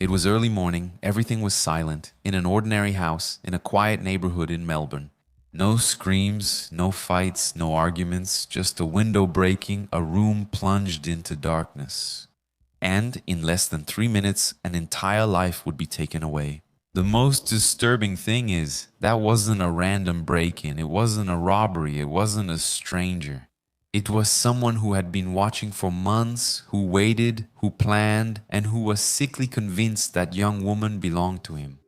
It was early morning, everything was silent, in an ordinary house, in a quiet neighborhood in Melbourne. No screams, no fights, no arguments, just a window breaking, a room plunged into darkness. And in less than 3 minutes, an entire life would be taken away. The most disturbing thing is, that wasn't a random break-in, it wasn't a robbery, it wasn't a stranger. It was someone who had been watching for months, who waited, who planned, and who was sickly convinced that young woman belonged to him.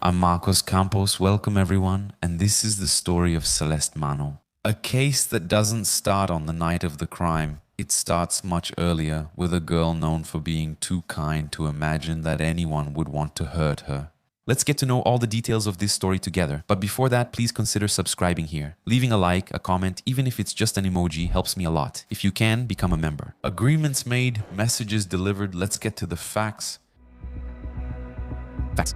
I'm Marcos Campos, welcome everyone, and this is the story of Celeste Manno. A case that doesn't start on the night of the crime. It starts much earlier, with a girl known for being too kind to imagine that anyone would want to hurt her. Let's get to know all the details of this story together, but before that, please consider subscribing here. Leaving a like, a comment, even if it's just an emoji, helps me a lot. If you can, become a member. Agreements made, messages delivered, let's get to the facts. Facts.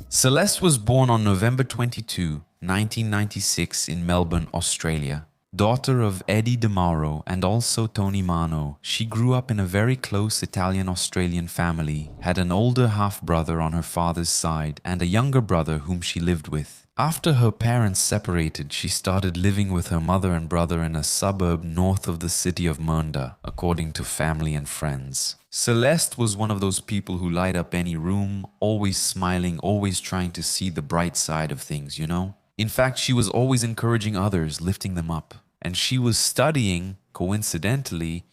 Celeste was born on November 22, 1996 in Melbourne, Australia. Daughter of Eddie DeMauro and also Tony Manno, she grew up in a very close Italian-Australian family, had an older half-brother on her father's side and a younger brother whom she lived with. After her parents separated, she started living with her mother and brother in a suburb north of the city of Mernda, according to family and friends. Celeste was one of those people who light up any room, always smiling, always trying to see the bright side of things, you know? In fact, she was always encouraging others, lifting them up. And she was studying, coincidentally,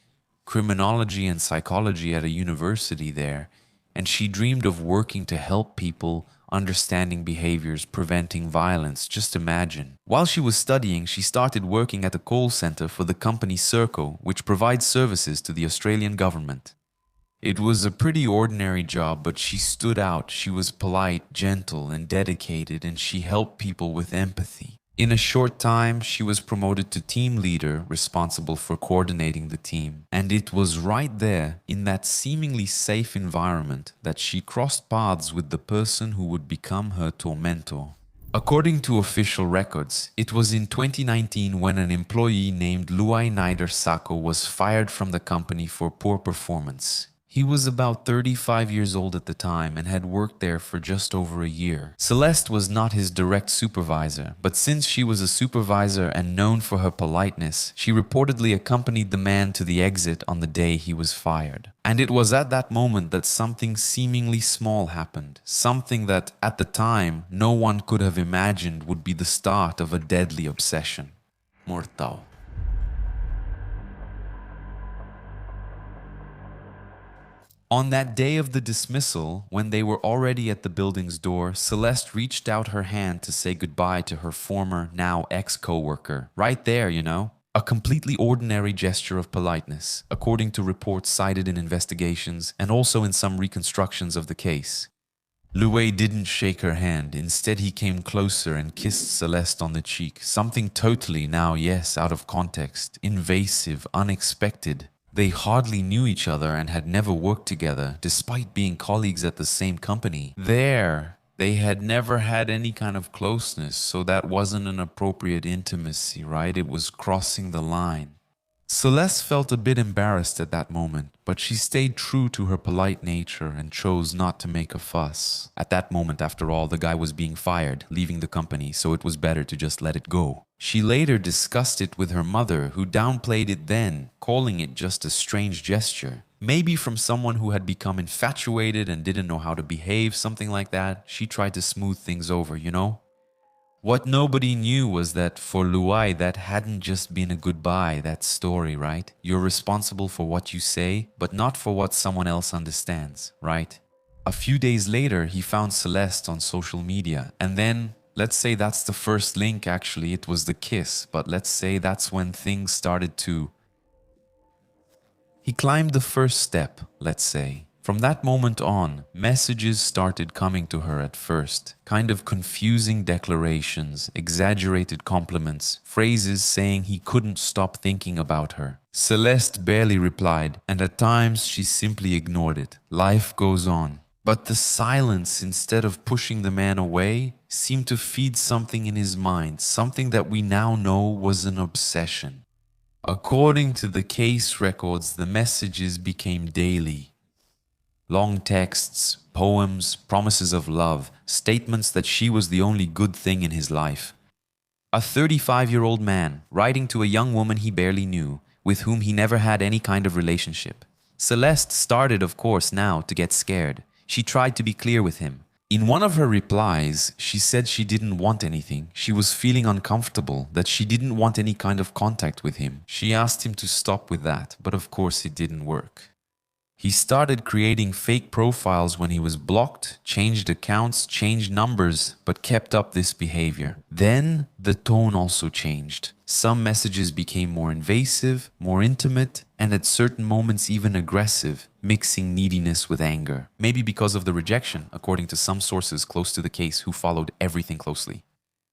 criminology and psychology at a university there, and she dreamed of working to help people, understanding behaviors, preventing violence, just imagine. While she was studying, she started working at a call center for the company Serco, which provides services to the Australian government. It was a pretty ordinary job, but she stood out. She was polite, gentle, and dedicated, and she helped people with empathy. In a short time, she was promoted to team leader, responsible for coordinating the team. And it was right there, in that seemingly safe environment, that she crossed paths with the person who would become her tormentor. According to official records, it was in 2019 when an employee named Luai Naider Sako was fired from the company for poor performance. He was about 35 years old at the time and had worked there for just over a year. Celeste was not his direct supervisor, but since she was a supervisor and known for her politeness, she reportedly accompanied the man to the exit on the day he was fired. And it was at that moment that something seemingly small happened, something that, at the time, no one could have imagined would be the start of a deadly obsession. Mortal. On that day of the dismissal, when they were already at the building's door, Celeste reached out her hand to say goodbye to her former, now ex-coworker. Right there, you know? A completely ordinary gesture of politeness, according to reports cited in investigations and also in some reconstructions of the case. Luay didn't shake her hand. Instead, he came closer and kissed Celeste on the cheek. Something totally, now yes, out of context, invasive, unexpected. They hardly knew each other and had never worked together, despite being colleagues at the same company. They had never had any kind of closeness, so that wasn't an appropriate intimacy, right? It was crossing the line. Celeste felt a bit embarrassed at that moment, but she stayed true to her polite nature and chose not to make a fuss. At that moment, after all, the guy was being fired, leaving the company, so it was better to just let it go. She later discussed it with her mother, who downplayed it then, calling it just a strange gesture. Maybe from someone who had become infatuated and didn't know how to behave, something like that. She tried to smooth things over, you know? What nobody knew was that for Luai, that hadn't just been a goodbye, that story, right? You're responsible for what you say, but not for what someone else understands, right? A few days later, he found Celeste on social media, and then, let's say that's the first link, actually, it was the kiss, but let's say that's when things started to... He climbed the first step, let's say. From that moment on, messages started coming to her at first, kind of confusing declarations, exaggerated compliments, phrases saying he couldn't stop thinking about her. Celeste barely replied, and at times she simply ignored it. Life goes on. But the silence, instead of pushing the man away, seemed to feed something in his mind, something that we now know was an obsession. According to the case records, the messages became daily. Long texts, poems, promises of love, statements that she was the only good thing in his life. A 35-year-old man writing to a young woman he barely knew, with whom he never had any kind of relationship. Celeste started, of course, now to get scared. She tried to be clear with him. In one of her replies, she said she didn't want anything. She was feeling uncomfortable, that she didn't want any kind of contact with him. She asked him to stop with that, but of course it didn't work. He started creating fake profiles when he was blocked, changed accounts, changed numbers, but kept up this behavior. Then the tone also changed. Some messages became more invasive, more intimate, and at certain moments even aggressive, mixing neediness with anger. Maybe because of the rejection, according to some sources close to the case who followed everything closely.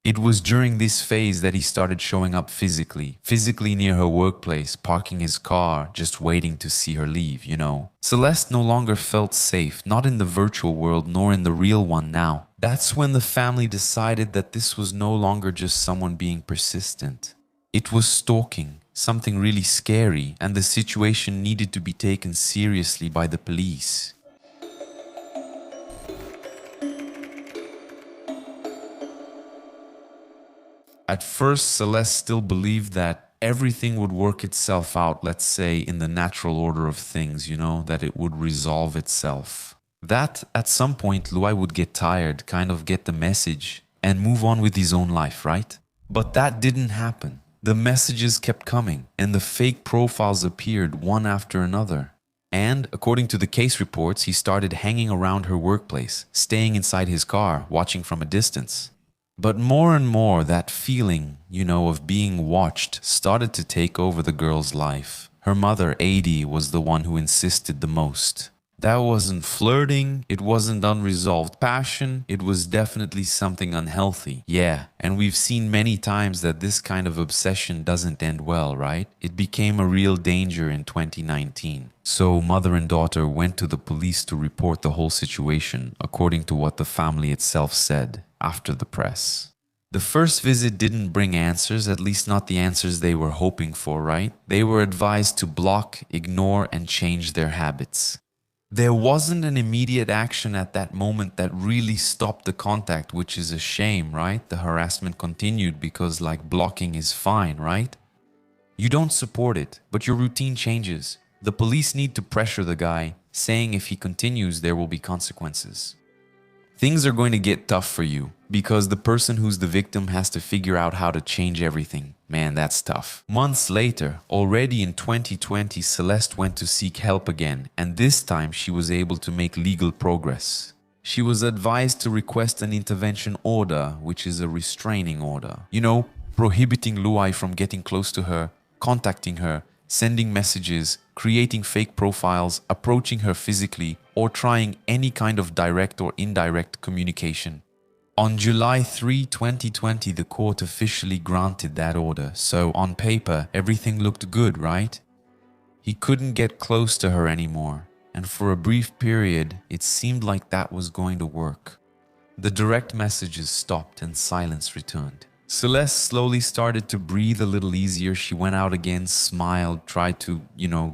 It was during this phase that he started showing up physically near her workplace, parking his car, just waiting to see her leave, you know. Celeste no longer felt safe, not in the virtual world nor in the real one now. That's when the family decided that this was no longer just someone being persistent. It was stalking, something really scary, and the situation needed to be taken seriously by the police. At first, Celeste still believed that everything would work itself out, let's say, in the natural order of things, you know, that it would resolve itself. That, at some point, Luai would get tired, kind of get the message, and move on with his own life, right? But that didn't happen. The messages kept coming, and the fake profiles appeared one after another. And, according to the case reports, he started hanging around her workplace, staying inside his car, watching from a distance. But more and more, that feeling, you know, of being watched started to take over the girl's life. Her mother, Adi, was the one who insisted the most. That wasn't flirting, it wasn't unresolved passion, it was definitely something unhealthy. Yeah, and we've seen many times that this kind of obsession doesn't end well, right? It became a real danger in 2019. So mother and daughter went to the police to report the whole situation, according to what the family itself said after the press. The first visit didn't bring answers, at least not the answers they were hoping for, right? They were advised to block, ignore, and change their habits. There wasn't an immediate action at that moment that really stopped the contact, which is a shame, right? The harassment continued because, like, blocking is fine, right? You don't support it, but your routine changes. The police need to pressure the guy, saying if he continues, there will be consequences. Things are going to get tough for you because the person who's the victim has to figure out how to change everything. Man, that's tough. Months later, already in 2020, Celeste went to seek help again, and this time she was able to make legal progress. She was advised to request an intervention order, which is a restraining order. You know, prohibiting Luai from getting close to her, contacting her, sending messages, creating fake profiles, approaching her physically, or trying any kind of direct or indirect communication. On July 3, 2020, the court officially granted that order, so on paper, everything looked good, right? He couldn't get close to her anymore, and for a brief period, it seemed like that was going to work. The direct messages stopped and silence returned. Celeste slowly started to breathe a little easier. She went out again, smiled, tried to,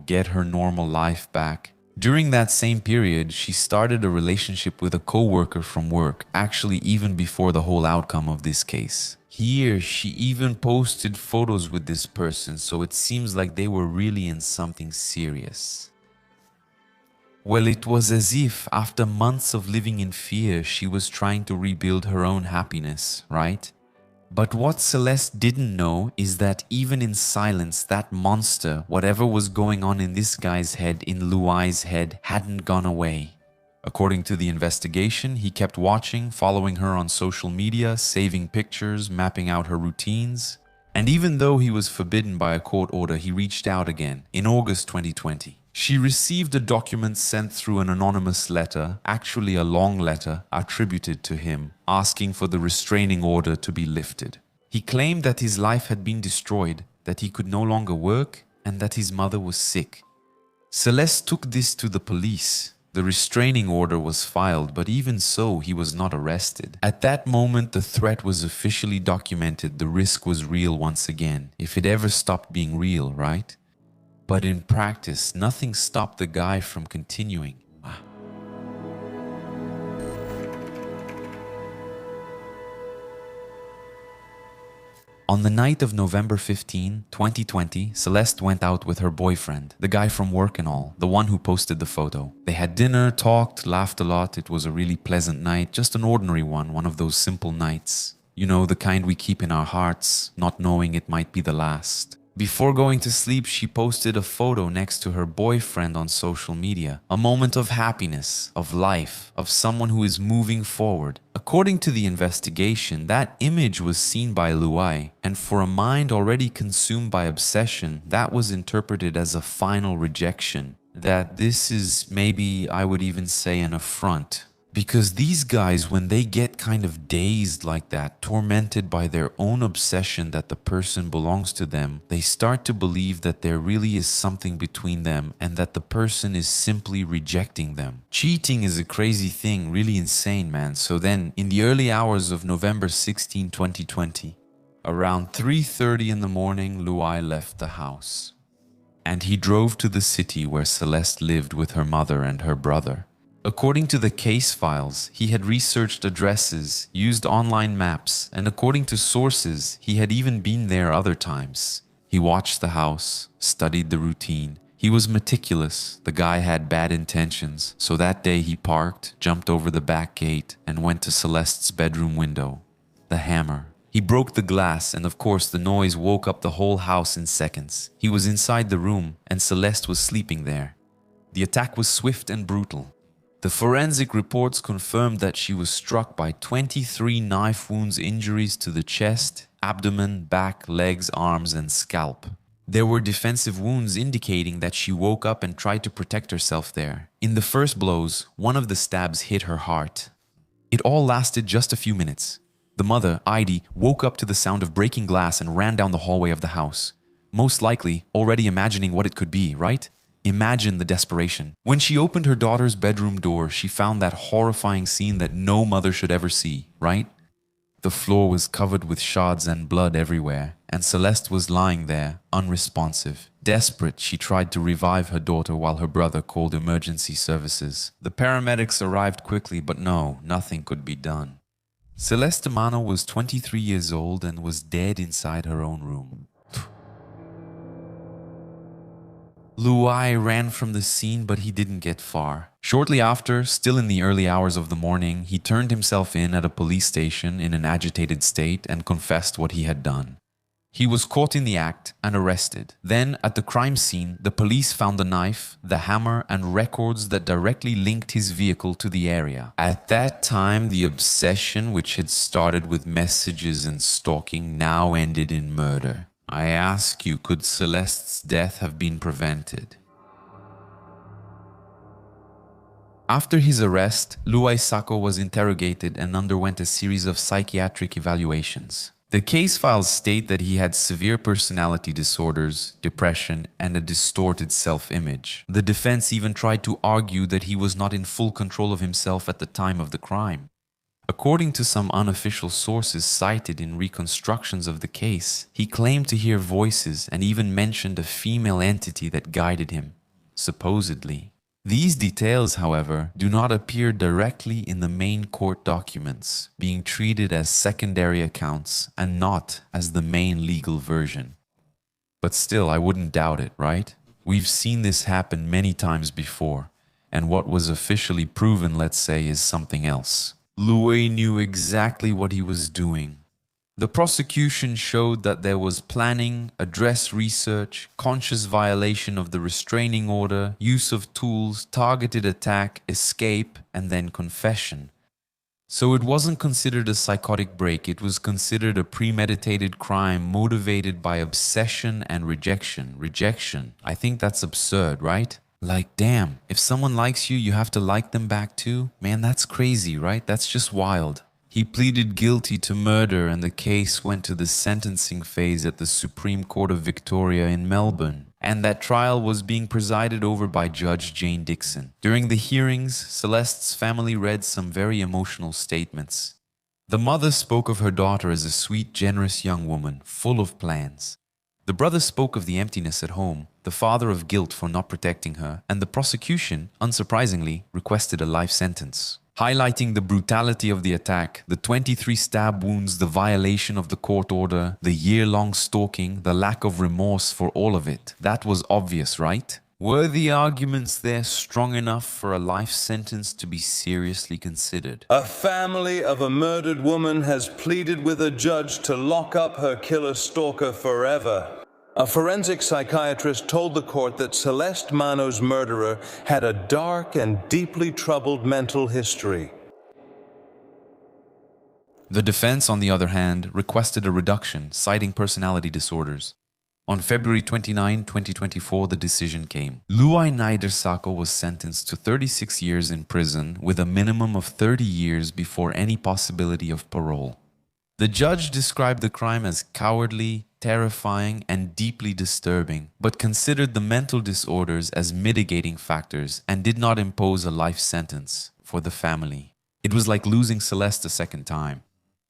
get her normal life back. During that same period, she started a relationship with a co-worker from work, actually even before the whole outcome of this case. Here, she even posted photos with this person, so it seems like they were really in something serious. Well, it was as if, after months of living in fear, she was trying to rebuild her own happiness, right? But what Celeste didn't know is that even in silence, that monster, whatever was going on in this guy's head, in Luai's head, hadn't gone away. According to the investigation, he kept watching, following her on social media, saving pictures, mapping out her routines. And even though he was forbidden by a court order, he reached out again in August 2020. She received a document sent through an anonymous letter, actually a long letter, attributed to him, asking for the restraining order to be lifted. He claimed that his life had been destroyed, that he could no longer work, and that his mother was sick. Celeste took this to the police. The restraining order was filed, but even so, he was not arrested. At that moment, the threat was officially documented. The risk was real once again, if it ever stopped being real, right? But in practice, nothing stopped the guy from continuing. On the night of November 15, 2020, Celeste went out with her boyfriend, the guy from work and all, the one who posted the photo. They had dinner, talked, laughed a lot. It was a really pleasant night, just an ordinary one of those simple nights. You know, the kind we keep in our hearts, not knowing it might be the last. Before going to sleep, she posted a photo next to her boyfriend on social media. A moment of happiness, of life, of someone who is moving forward. According to the investigation, that image was seen by Luai, and for a mind already consumed by obsession, that was interpreted as a final rejection. That this is maybe, I would even say, an affront. Because these guys, when they get kind of dazed like that, tormented by their own obsession that the person belongs to them, they start to believe that there really is something between them and that the person is simply rejecting them. Cheating is a crazy thing, really insane, man. So then, in the early hours of November 16, 2020, around 3:30 in the morning, Luai left the house. And he drove to the city where Celeste lived with her mother and her brother. According to the case files, he had researched addresses, used online maps, and according to sources, he had even been there other times. He watched the house, studied the routine. He was meticulous. The guy had bad intentions, so that day he parked, jumped over the back gate, and went to Celeste's bedroom window. The hammer. He broke the glass, and of course the noise woke up the whole house in seconds. He was inside the room, and Celeste was sleeping there. The attack was swift and brutal. The forensic reports confirmed that she was struck by 23 knife wounds, injuries to the chest, abdomen, back, legs, arms, and scalp. There were defensive wounds indicating that she woke up and tried to protect herself there. In the first blows, one of the stabs hit her heart. It all lasted just a few minutes. The mother, Heidi, woke up to the sound of breaking glass and ran down the hallway of the house. Most likely, already imagining what it could be, right? Imagine the desperation. When she opened her daughter's bedroom door, she found that horrifying scene that no mother should ever see, right? The floor was covered with shards and blood everywhere, and Celeste was lying there, unresponsive. Desperate, she tried to revive her daughter while her brother called emergency services. The paramedics arrived quickly, but no, nothing could be done. Celeste Manno was 23 years old and was dead inside her own room. Luai ran from the scene, but he didn't get far. Shortly after, still in the early hours of the morning, he turned himself in at a police station in an agitated state and confessed what he had done. He was caught in the act and arrested. Then, at the crime scene, the police found the knife, the hammer, and records that directly linked his vehicle to the area. At that time, the obsession, which had started with messages and stalking, now ended in murder. I ask you, could Celeste's death have been prevented? After his arrest, Luai Sako was interrogated and underwent a series of psychiatric evaluations. The case files state that he had severe personality disorders, depression, and a distorted self-image. The defense even tried to argue that he was not in full control of himself at the time of the crime. According to some unofficial sources cited in reconstructions of the case, he claimed to hear voices and even mentioned a female entity that guided him, supposedly. These details, however, do not appear directly in the main court documents, being treated as secondary accounts and not as the main legal version. But still, I wouldn't doubt it, right? We've seen this happen many times before, and what was officially proven, let's say, is something else. Luai knew exactly what he was doing. The prosecution showed that there was planning, address research, conscious violation of the restraining order, use of tools, targeted attack, escape, and then confession. So it wasn't considered a psychotic break, it was considered a premeditated crime motivated by obsession and rejection. Rejection. I think that's absurd, right? Like, damn, if someone likes you, you have to like them back too? Man, that's crazy, right? That's just wild. He pleaded guilty to murder and the case went to the sentencing phase at the Supreme Court of Victoria in Melbourne. and that trial was being presided over by Judge Jane Dixon. During the hearings, Celeste's family read some very emotional statements. The mother spoke of her daughter as a sweet, generous young woman, full of plans. The brother spoke of the emptiness at home, the father of guilt for not protecting her, and the prosecution, unsurprisingly, requested a life sentence. Highlighting the brutality of the attack, the 23 stab wounds, the violation of the court order, the year-long stalking, the lack of remorse for all of it. That was obvious, right? Were the arguments there strong enough for a life sentence to be seriously considered? A family of a murdered woman has pleaded with a judge to lock up her killer stalker forever. A forensic psychiatrist told the court that Celeste Manno's murderer had a dark and deeply troubled mental history. The defense, on the other hand, requested a reduction, citing personality disorders. On February 29, 2024, the decision came. Luai Naidersako was sentenced to 36 years in prison with a minimum of 30 years before any possibility of parole. The judge described the crime as cowardly, terrifying, and deeply disturbing, but considered the mental disorders as mitigating factors and did not impose a life sentence for the family. It was like losing Celeste a second time.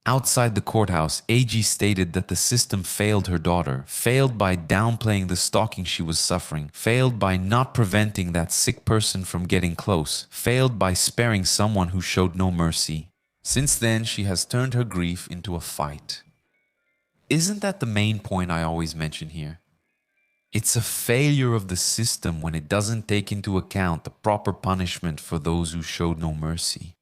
Outside the courthouse, AG stated that the system failed her daughter, failed by downplaying the stalking she was suffering, failed by not preventing that sick person from getting close, failed by sparing someone who showed no mercy. Since then, she has turned her grief into a fight. Isn't that the main point I always mention here? It's a failure of the system when it doesn't take into account the proper punishment for those who showed no mercy.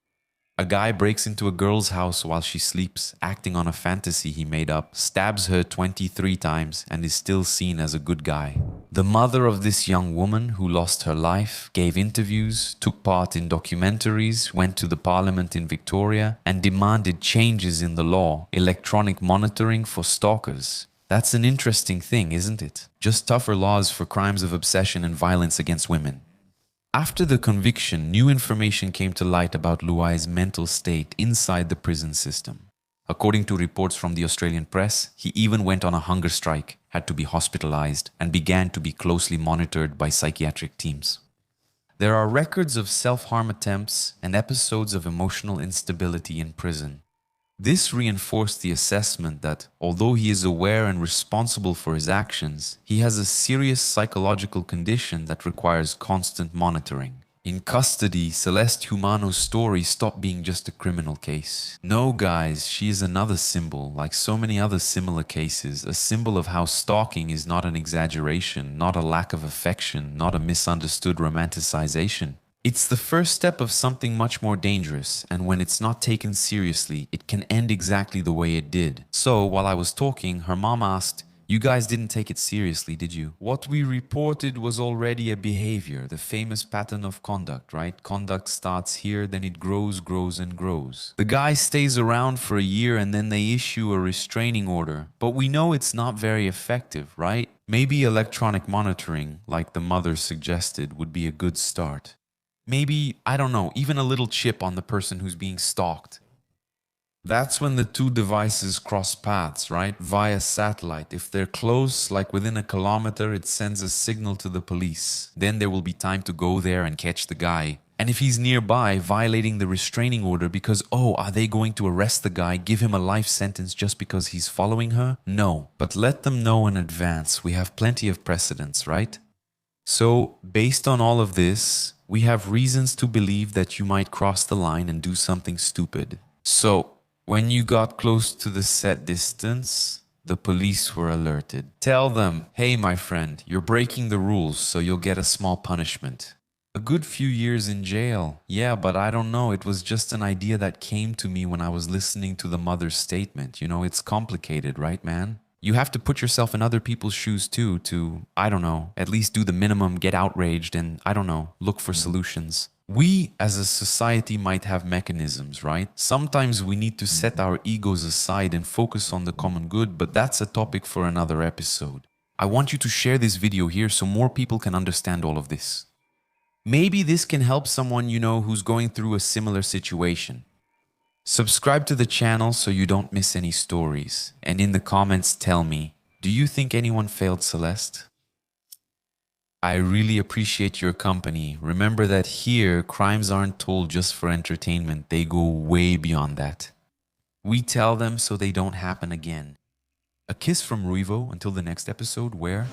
A guy breaks into a girl's house while she sleeps, acting on a fantasy he made up, stabs her 23 times, and is still seen as a good guy. The mother of this young woman who lost her life gave interviews, took part in documentaries, went to the parliament in Victoria, and demanded changes in the law, electronic monitoring for stalkers. That's an interesting thing, isn't it? Just tougher laws for crimes of obsession and violence against women. After the conviction, new information came to light about Luai's mental state inside the prison system. According to reports from the Australian press, he even went on a hunger strike, had to be hospitalized, and began to be closely monitored by psychiatric teams. There are records of self-harm attempts and episodes of emotional instability in prison. This reinforced the assessment that, although he is aware and responsible for his actions, he has a serious psychological condition that requires constant monitoring. In custody, Celeste Humano's story stopped being just a criminal case. No, guys, she is another symbol, like so many other similar cases, a symbol of how stalking is not an exaggeration, not a lack of affection, not a misunderstood romanticization. It's the first step of something much more dangerous, and when it's not taken seriously, it can end exactly the way it did. So, while I was talking, her mom asked, "You guys didn't take it seriously, did you?" What we reported was already a behavior, the famous pattern of conduct, right? Conduct starts here, then it grows, and grows. The guy stays around for a year and then they issue a restraining order, but we know it's not very effective, right? Maybe electronic monitoring, like the mother suggested, would be a good start. Maybe, I don't know, even a little chip on the person who's being stalked. That's when the two devices cross paths, right? Via satellite. If they're close, like within a kilometer, it sends a signal to the police. Then there will be time to go there and catch the guy. And if he's nearby, violating the restraining order because, oh, are they going to arrest the guy, give him a life sentence just because he's following her? No, but let them know in advance. We have plenty of precedents, right? So, based on all of this, we have reasons to believe that you might cross the line and do something stupid. So, when you got close to the set distance, the police were alerted. Tell them, "Hey, my friend, you're breaking the rules, so you'll get a small punishment." A good few years in jail. Yeah, but I don't know, it was just an idea that came to me when I was listening to the mother's statement. You know, it's complicated, right, man? You have to put yourself in other people's shoes too to, I don't know, at least do the minimum, get outraged, and, I don't know, look for solutions. We as a society might have mechanisms, right? Sometimes we need to set our egos aside and focus on the common good, but that's a topic for another episode. I want you to share this video here so more people can understand all of this. Maybe this can help someone you know who's going through a similar situation. Subscribe to the channel so you don't miss any stories. And in the comments tell me, do you think anyone failed Celeste? I really appreciate your company. Remember that here, crimes aren't told just for entertainment. They go way beyond that. We tell them so they don't happen again. A kiss from Ruivo until the next episode where